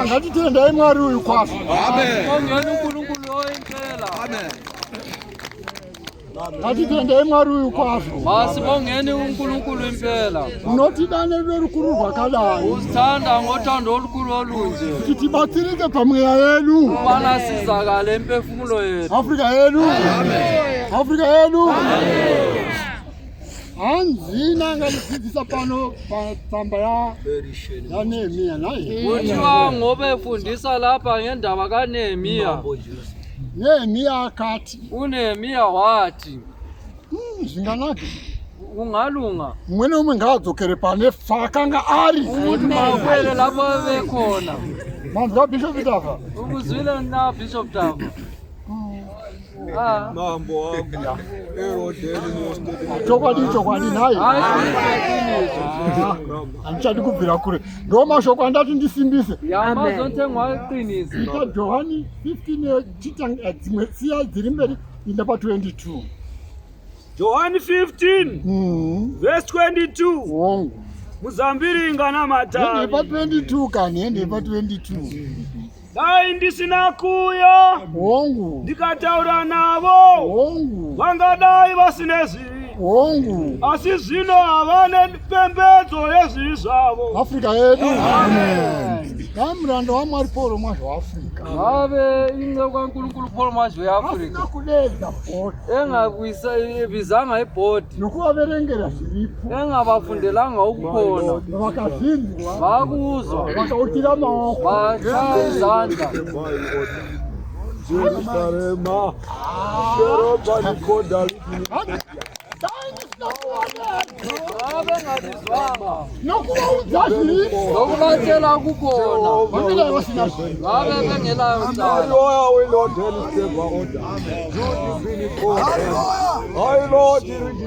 Ngatitendai Mwari uyu kwazvo. Ngatitendai Mwari uyu kwazvo. Masibongeni uNkulunkulu impela. Unotidane rukuru rwakadai. Usithanda ngothando olukhulu olunje. Kuti tibatsirike pamweya yedu. Ubana sizakale imphefumulo yethu. Afrika yedu. Afrika yedu. Anzina ngalidzidzisa pano patsamba ya Nehemiya naye. Kuthiwa ngoba efundisa lapha ngendaba kaNehemiya. Nehemiya akati. uNehemiya wathi zvinganaka. Kungalunga. Umwe umwe ngaadzokere pane fakanga ari. Ukuthi makwele lapho bekhona. Manzwa Bishop Dava. Ukuzwile na Bishop Dava. Mambo wangu chokwadi naye andichadi kubvira kure ndo mashoko andati ndisimbise yamazontengwa iqinisa Johani 15 dzimwe tsiya dziri mberi inda pa 22 Johani 15 verse 22 wongo muzambiringa namatari ende pa 22 kani ende pa 22 dai ndisina kuya wongo ndikataura navo wongo vangadai vasinezi wongo asi zvino havane pembedzo yezvivi zvavo Afrika yedu amen kamuranda waMwari Paul mwazvo Afrika ave inge kwaNkulunkulu Paul mwazvo yeAfrika kudedza bhoti engavizanga ibhodi nokuvaverengera zviripo engavafundelanga ukukhona vakazinzwa vakuzwa vakautira maoko vachaya izandla Jerusalema Jeroba nikoda ave ngavizwanga nokuvaudza zviripo nokuvatshela kukhona vangela vasina ave bengelayo ncala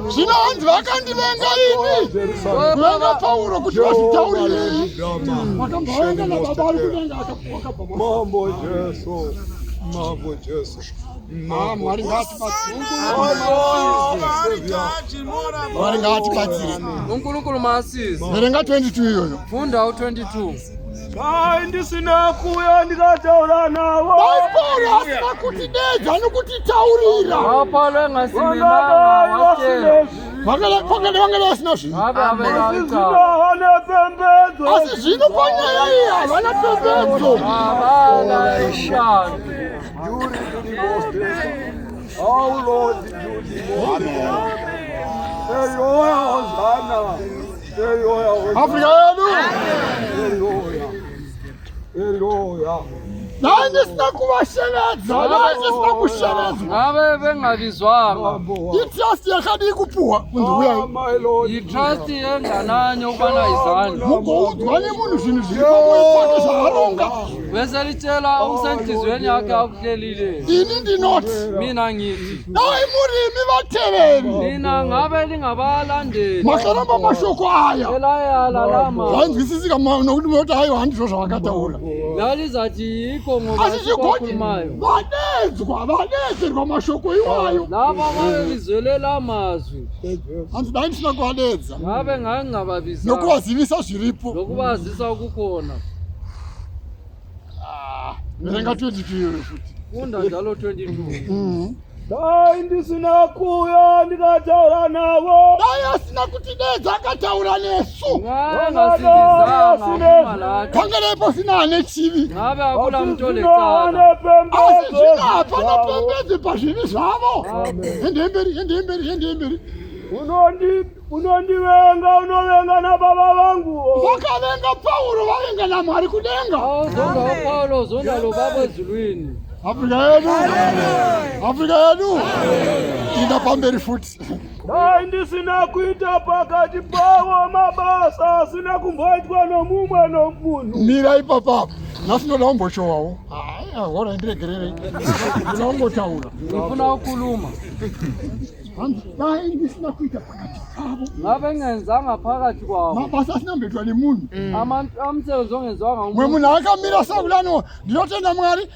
zvino hanzi vakandivenga ini kuvenga Pauro kuti vazvitaurire vakamba vavenga nababa vari kuvenga akabva Mambo Jesu Mambo Jesu Mwari ngatibatsire uNkulunkulu masizi verenga 22 iyoyo funda u22 dai ndisina kuya ndikataura navo Pauro asina kutidedza nokutitaurira apalo engasimimanga watshela vangela vasina zvinhu ave avelaicala havane pembedzo asi zvino panyaya iyi havana pembedzo avana ishanu Oh Lord, Eyoya Hosanna. Eyoya Hosanna. Afrika yedu Eyoya. dai ndisina kuvashevedza dai ndisina kushevedzwa ave bengavizwanga itrust yakadi kupuhwa kunzi uyai My Lord. itrust engananye ukubana izandla mugoudzwa nemunhu zvinhu zviri pamwoyo pake zvaaronga bese litshela usenhliziyweni yakhe akuhlelile ini ndinoti mina ngithi dai murimi vateveri mina ngabe lingabalandeli makaramba mashoko aya elayala lama zvainzwisisika nokuti munoti aiwa handizvo zvavakataura lalizathi yikho ngoba asi chigoti sikhulumayo vadedzerwa mashoko iwayo laba babezwelela amazwi hanzi dai ndisina kuvadedza ngabe ngangingababizanga nokuvazivisa zviripo nokubazisa ukukhona verenga 22 futi funda njalo 22 Dai ndisina kuya ndikataura navo dai asina kutidedza akataura nesu ngasingisanga pangerepo sina ane chivi ngabe akula mntu havane olecala asi pembedzo zvino hapana pembedzi pazvivi zvavo endemberi unondivenga unovenga nababa vangu vakavenga Pauro vavenga naMwari kudenga awuzonda uPaulo uzonda lo baba ezulwini Afrika yedu inda pamberi futi dai ndisina kuita pakati pavo mabasa asina kumboitwa nomumwe nomunhu mira ipapapo nhasi ndoda kumboshowawo hora ndiregererei ndinoda kungotaura ndifuna ukhuluma Dai ndisina kuita pakati pavo. Ngabe ngenzanga phakathi kwabo. Mabasa sinambetwa nemunhu. Amsebenzi ongenzwanga umuntu. Mwe munhu akamira sakulano ndinotenda Mwari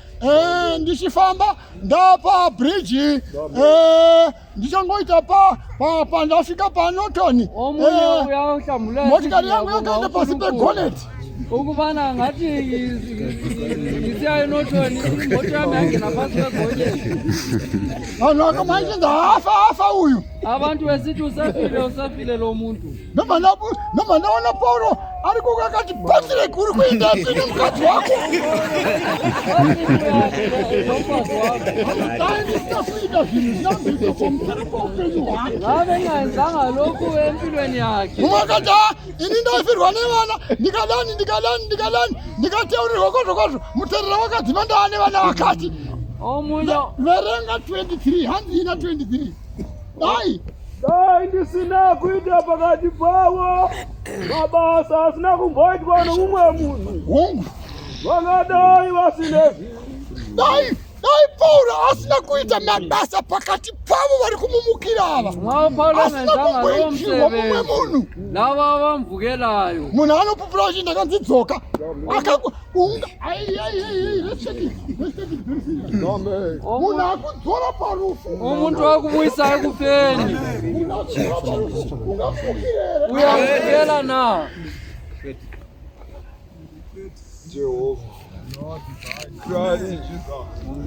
ndichifamba ndapa bridge ndichangoita pa ndasvika pa Norton. Omunye uyahlambulela. Motikari yangu yakaenda pasi pegoneti. Ukubana ngathi ngisiya eNorton imoto yami yangena phansi kwegoneti. Vanhu vakamaita ndafa uyu. Abantu besithi usafile lo muntu. Noma naona Paulo ari kukakati patire kuri kuenda pini mukati wako. Ngabe ngenzanga lokhu empilweni yakhe. Umakata ini ndafirwa nevana ndikalani ndikateurirwa kozvo muterera wakati vandane vana vakati. Omunye verenga 23 hanzi ina 23. Dai ndisina kuita pakati pavo mabasa asina kumboitwa nomumwe munhu. Hongu. Vangadai vasinezvi. Dai Paulo asina kuita mabasa pakati pavo vari kumumukira ava. Paulo ngenzanga lo msebenzi. Lava vamvukelayo. Munhu anopupura uchinda kanzidzoka. Akakunga. Munhu akudzora parufu. Umuntu wakubuyisa ekufeni. Uyamvukela na. Jehova.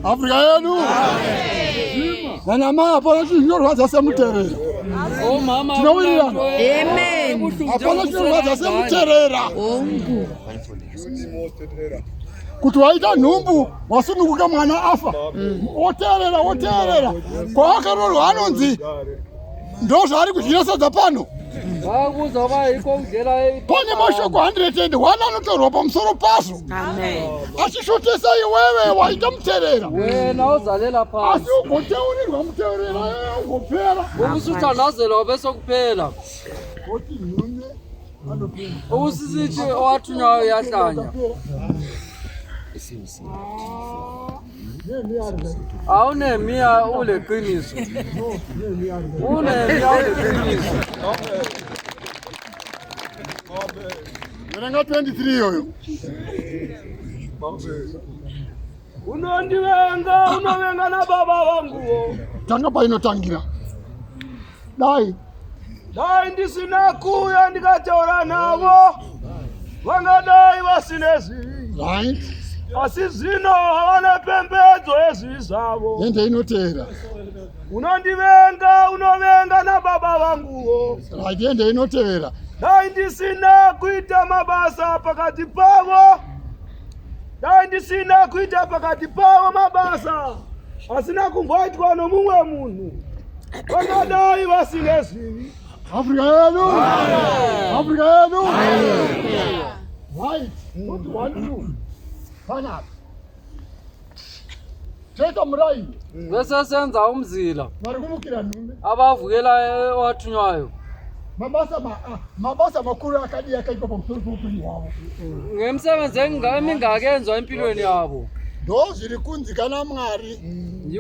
Afrika yedu. Vana mai hapana chinyorwadza semuterera. Mama. Amen. Hapana chinyorwadza semuterera. Kuti waita nhumbu wasununguka mwana afa. Oteerera. Kwaakarorwa anonzi ndozvaari kudyira sadza pano. Pane mashoko 100 wana anotorwa pamusoro pazo. Achishotesa iwewe waita muterera. Asi ugoteurirwa muterera ugopera. Ukusuthandazela bese kuphela. Ukusisithi owathunywayo yahlanya. Awunemiya uleqiniso. Unemiya uleqiniso. Verenga 23 yoyo. Unovenga na baba vanguwo. Tanga painotangira. Dai ndisina kuya ndikataura navo. Vangadai vasinezvi. Right. Asi zvino havana pembedzo yezvivi zvavo. Yende inotera. Unovenga na baba vanguwo. Right, yende inotera. Dai ndisina kuita mabasa pakati pavo. Mabasa asina kumboitwa nomumwe munhu. Vangadai vasinezvivi. Afrika yedu. Right. What do you want to do? Fana. Teka murai. Bese senza umzila. Mari kumukira nhume. Abavukela wathunywayo. Mabasa makuru akadi akaitwa pamusoro poupenyu hwavo. Ngemsebenzi engingakenzwa empilweni yabo. Ndo zviri kunzikana Mwari.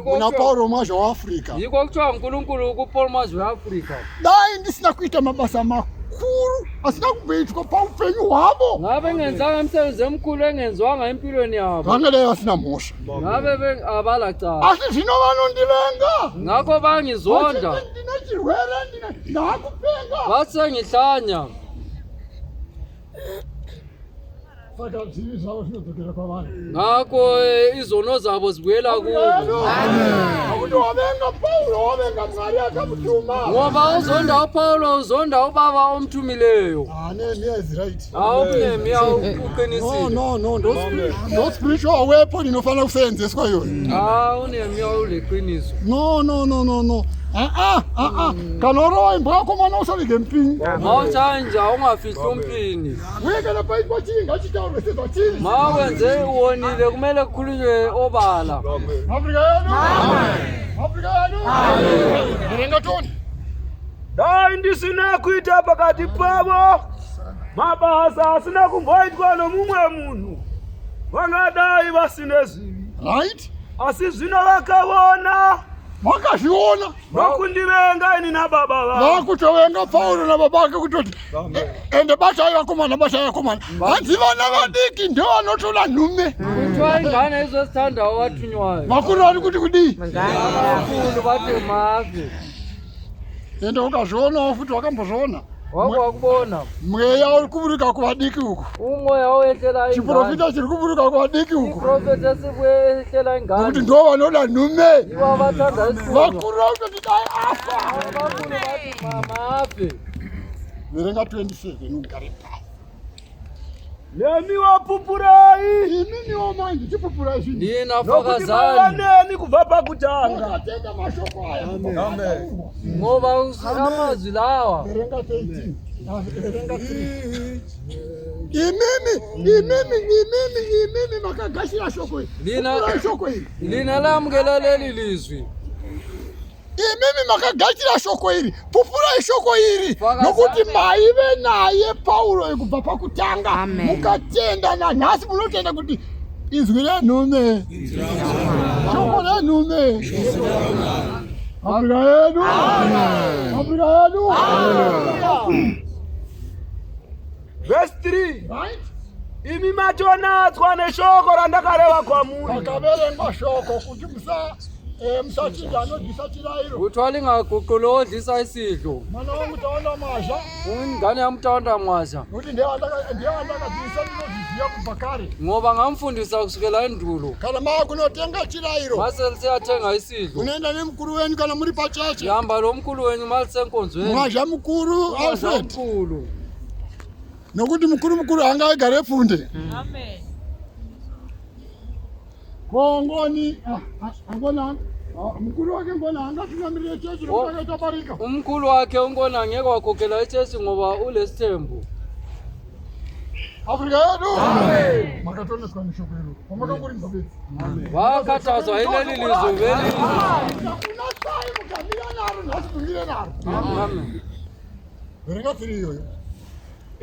Kuna Paulo mazvo waAfrica. Yiko kuthiwa uNkulunkulu kuPaul mazvo weAfrica. Dai ndisina kuita mabasa makuru asina kumboitwa paupenyu hwavo. Ngabe ngenzanga umsebenzi omkhulu engenzwanga empilweni yabo. Vangadai vasina mhosva. Ngabe abalacala. Asi zvino vanondivenga. Ngakho bangizonda. Ndine chirwere ndakupenga. Vasengihlanya. Saka zvivi zvavo zvinodzokera kwavari. Ngakho izono zabo zibuyela kubo. Akuti wavenga Paulo wavenga Mwari akamutuma. Ngoba uzonda uPaulo uzonda ubaba omthumileyo. Nehemiah is right. Awunehemiah uqinisile. No. No spiritual weapon inofana kusenzeswa yona. Unehemiah uleqiniso. No. Kana orowa imbwa yako mwana usavige mpini. Mawuchanja ungafihli umpini. Wekela paitwa chinga chitaurwe sezwa chini. Mawenze uwonile kumele kukhulunywe obala. Afrika yedu. Verenga toni. Dai ndisina kuita pakati pavo. Mabasa asina kumboitwa nomumwe munhu. Vangadai vasinezvivi. Right? Asi zvino vakavona Vakazviona. Vakundivenga ini nababa vavo. Vakutovenga Paulo nababake kutoti ende basa yakomana basa yakomana. Hanzi vana vadiki ndio vanotora nhume. Kuitwa ingane izosithandawo wathunywayo. Vakuru vari kuti kudii? Vakuru vati mafi. Ende ukazvionawo futi wakambozviona. Wakubona. Mweya uri kuburuka kuvadiki uko. Umweya woyetela ingane. Chiprofita chiri kuburuka kuvadiki uko. Chiprofita sikuwetela ingane. Kuti ndo vanoda nhume. Ivo vathanda isifungo. Vakuru vakati dai afa. Vakuru vati mafi. Verenga 27 ugare pasi. Nemi wapupurai. Imini wamanje chipupurai zvini. Nina Nokuti fakazani. mavaneni kubva pakutanga. Ukatenga mashoko aya. Amen. Ngoba usika amazwi lawa. Verenga 13. Verenga 3. Imimi makagashira shoko iri. Lina Shoko iri. lina lamukela leli lizwi. Imimi makagashira shoko iri. Pupurai shoko iri. Fakazani. Nokuti maive naye Paulo kubva pakutanga. Mukatenda na nhasi munotenda kuti izwi renhume. Shoko renhume. Afrika yedu. Afrika yedu. Verse 3. Right? Imi machonatswa neshoko randakareva kwamuri. Pakaverengwa shoko kuti musachinja anodhisa chirayiro. Kuitwa lingaguquli odlisa isidlo. Mwana wangu taona mazha. Ingane yamtaonda mwasha. Kuti ndiye andakadhisa ndinozviziva kubva kare. Ngoba ngamfundisa kusukela endulo. Kana maakunotenga chirayiro. Maselisiyathenga isidlo. Unoenda nemukuru wenyu kana muri pacheche. Yamba lo mkhulu wenyu malisenkonzweni. Mazha mukuru Alfred. Mkhulu. Nokuti mukuru angaigare pfunde. Amen. Kongoni angona mukuru wake mbona angatungamirire chechi lokakaita barika. Umkhulu wakhe ungona ngeke wakhokhela ichechi ngoba ulesithembu. Afrika yedu. Amen. Makatoneswa nishoko hilo. Pamakanguri mzabeti. Amen. Wakhathazwa ileli lizwe veli. Unasai mukamira naro nasipungire naro. Amen. Verenga 3 iyoyo.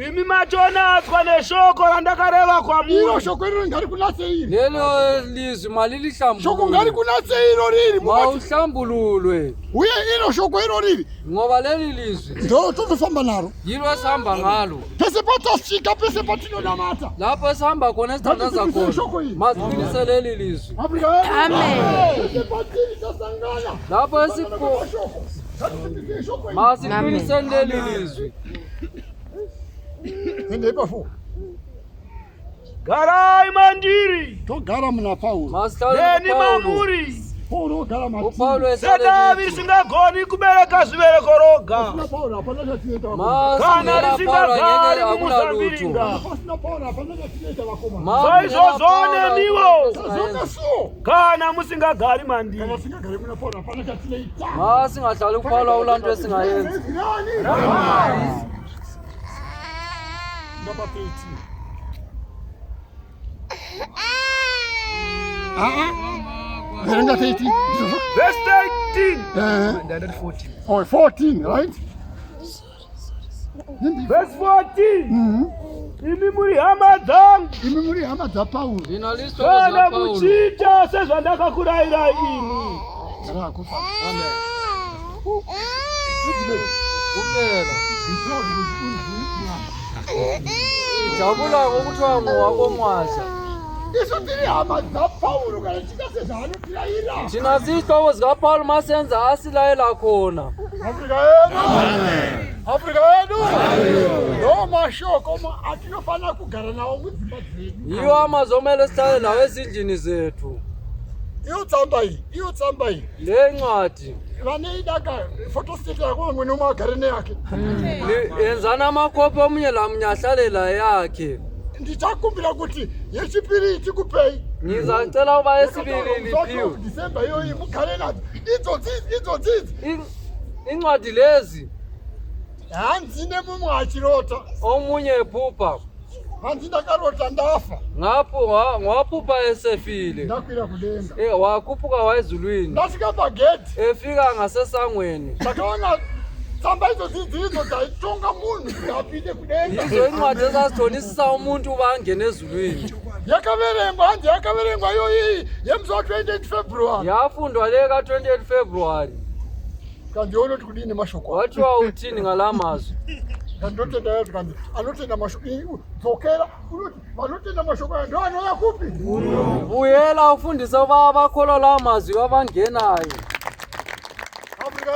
Imi machonatswa neshoko randakareva kwamuri. Iro shoko iro ngari kunaseiri. Lelo lizwi malilihlambululwe. Shoko ngari kunaseiro riri. Mawuhlambululwe. Uye iro shoko iro riri. Ngoba leli lizwi Ndo tofamba naro. yilo esihamba ngalo. Pese patasika pese patinonamata. Lapho esihamba khona esithandaza khona. Masiqinise leli lizwi. Afrika yedu. Amen. Pese patini tasangana. Lapho esikho masiqinise leli lizwi. Ende ipafu. Garai mandiri. Togara muna Paulo. Masihlale Neni mamuri. Paulo gara matini. uPaulo Sedavi esaleli. risingagoni kubereka zvibereko roga. Pasina Paulo hapana chatinoita. Kana Masingela Paulo risingagari ngeke akuna lutho. mumuzambiringa. Pasina Paulo hapana chatinoita vakoma. Vaizvozvone niwo. Zoka so. Kana musingagari mandiri. Kana singagare muna Paulo hapana chatinoita. Masingahlali kuPaulo ulanto esingayenzi. Nani? Number 13. Verenga 13. Verse 18. 14. Oh, 14, right? Verse 14. Imi muri hama dzangu. Imi muri hama dza Paulo. Lina liso Kana za Paulo. muchiita sezvandakakurayirai imi. Rakufa. Amen. Kuphela. Jabula ngokuthiwa ngowako mwasha. Iso tiri hama dza Paulo kana chikase zvaanotirayira. Thina siyihlobo zikaPaulo masenza asilayela khona. Afrika yedu. Afrika yedu. Ndo mashoko atinofana kugara nawo mudzimba dzedu. Yiwo amazwi omele sihlale nawo ezindlini zethu. Iyo tsamba iyi. Le ncwadi Vanoidaka photostate yako umwe nomwe agare neyake. yenzana amakopi omunye lamunye ahlalela yakhe. Ndichakumbira kuti yechipiri ichikupei. Ngizacela uba yesibili liphiwe. December iyoyi mugare nadzo. Idzodzi. Incwadi lezi Hanzi nemumwe achirota. omunye ephupha. Hanzi ndakarota ndafa. Ngapho waphupha esefile. Ndakwira kudenga. Wakhuphuka wayezulwini. Ndasvika pagedhi. Efika ngasesangweni. Ndakaona tsamba idzo dzaitonga munhu kuti apinde kudenga. Yizo incwadi ezazithonisisa umuntu uba angene ezulwini. yakaverengwa yoyi yemusi wa 28 February. Yafundwa leka 28 February. Kandiona kuti kudini mashoko. Wachiwa utini ngalamazwi. Kandotenda yetu kandi anotenda mashoko dzokera kuti vanotenda mashoko ndo anoya kupi? Buyela ufundisa abakholwa lamazwi abangenayo. Afrika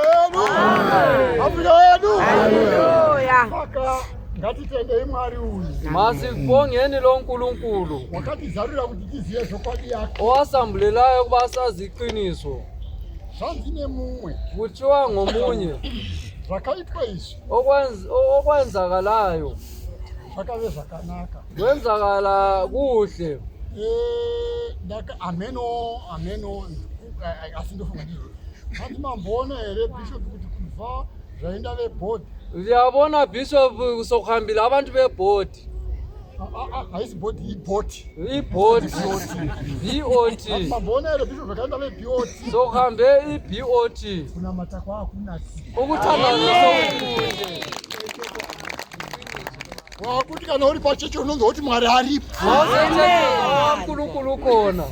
yedu. Haleluya. Maka ngatitende Mwari uyu. Masibongeni lo nkulunkulu. Wakatizarura kuti tiziye zvokwadi yake. Owasambulelayo kuba sazi iqiniso. Zvanzine mumwe. Kuthiwa ngomunye. Zvakaitwa izvi. Okwenzakalayo. Zvakave zvakanaka. Kwenzakala kuhle. Ameno asindofunga ndizvo. Handi mambona here bishop kuti kubva zvaenda vebhodi. Ndiyabona bishop sokuhambila abantu bebhodi. Haisi bhodi ibhoti. Ibhodi. BOT. Mambona here bishop zvakaenda veBOT. Sokuhambe iBOT. Kunamata kwakuna. Ukuthandazisa ukunde. Wakuti kana uri pachechi unonzi kuti Mwari aripo. Nkulunkulu khona.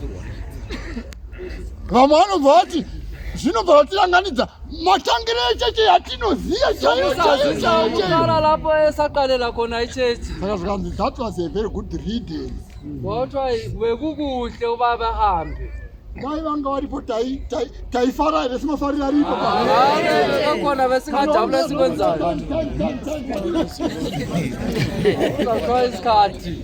Vamwe vanobva vati zvinobva vatiranganidza matangiro echechi yatinoziya Kugara lapho esaqalela khona ichechi. saka zvikanzi that was a very good reading. Kwathiwa bekukuhle uba bahambe. Dai vanga varipo taifara here simafarira ripo. Kakhona besingajabula sikwenzayo. Kwathiwa isikhathi.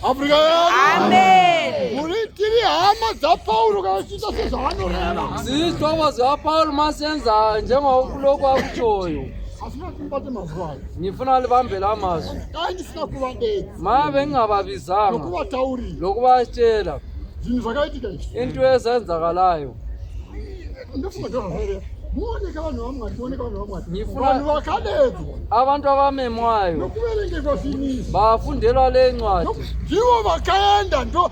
Afrika yedu. Amen. Muri tiri hama dzaPauro kana chiita sezvaanoreva. Zihlobo zikaPaul masenza njengokulokhu akutshoyo. Asina kumbate mazuva ayo. Ngifuna libambele amazwi. Dai ndisina kuvadedza. Mabe ngingababizanga Nokuvataurira. lokubatshela Zvinhu zvakaitika izvi. into ezenzakalayo. Ndofunga ndozvahere. Muoneka vanhu vaMwari, muoneka vanhu vaMwari. Ngifuna- Vanhu vakadedzwa. Abantu abamemwayo Nokuverengerwa zvinizvi. bafundelwa le ncwadi. Ndivo vakaenda ndo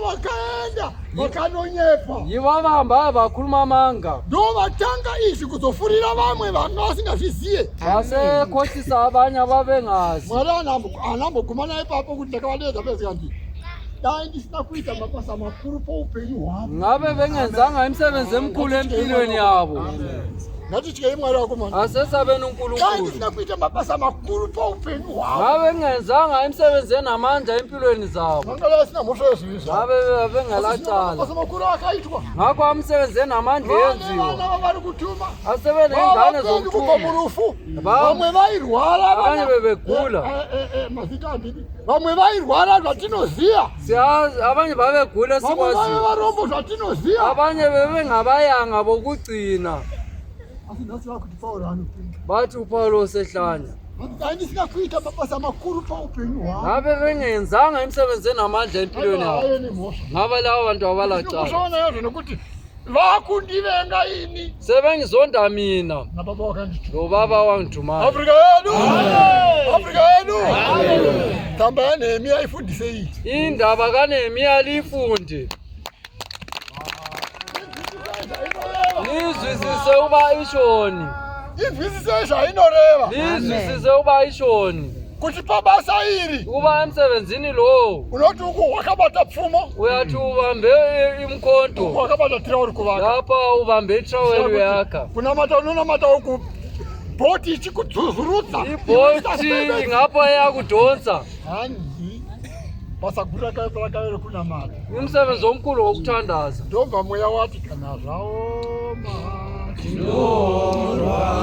vakaenda vakanonyepa. Yivo abahambayo bakhuluma amanga. Ndo vatanga izvi kuzofurira vamwe vanga vasingazviziye. Basekhohlisa abanye ababengazi. Mwari anambogumana ipapo kuti ndakavadedza pezikandi. Dai ndisina kuita mabasa makuru paupenyu hwavo. Ngabe bengenzanga imisebenzi emikhulu empilweni yabo. Ngatityei Mwari wakomana. Asesabeni Dai uNkulunkulu. ndisina kuita mabasa makuru paupenyu hwavo. Ngabe bengenzanga imisebenzi enamandla empilweni zabo. Vangala sina mhosva yezvizvi. Ngabe bengelacala. Mabasa makuru akaitwa. Ngakho imisebenzi enamandla yenziwa. Vana vavari kutuma. Asebenengane Vavapendi kubva zokutuma. murufu. Vamwe vairwara. Abanye bebegula. Mazita andini. Vamwe vairwara zvatinoziya. Siyazi abanye babegula Vamwe vave sikwazi. varombo zvatinoziya. Abanye bebengabayanga bokugcina. Asi nhasi vakuti Pauro anopinda. Bathi uPaulo sehlanya. Dai ndisina kuita mabasa makuru paupenyu hwavo. Ngabe bengenzanga imisebenzi enamandla empilweni yabo. Aiva nemhosva. Ngabe labo bantu abalacala. Ndinokushaona yozvo nokuti vakundivenga ini. Sebengizonda mina Nababa wakandituma. lo baba wangithumayo. Afrika yedu. Afrika yedu. Tamba yaNehemiya ifundise iyi. Indaba kaNehemiya lifunde. Lizwisise uba ishoni. Izwisise zvainoreva. Lizwisise uba ishoni. Kuti pabasa iri Uba emsebenzini lo unoti uku wakabata pfumo, uyathi ubambe imkhonto. wakabata tirauri kuvaka. Lapha ubambe itroweli yakha. Kunamata unonamata uku bhoti ichikudzuzurutsa. Ibhoti ngapha yakudonsa. Hanzi basa guru rakayo rekunamata. Umsebenzi omkhulu wokuthandaza. Ndobva mweya wati kana zvaoma Amen.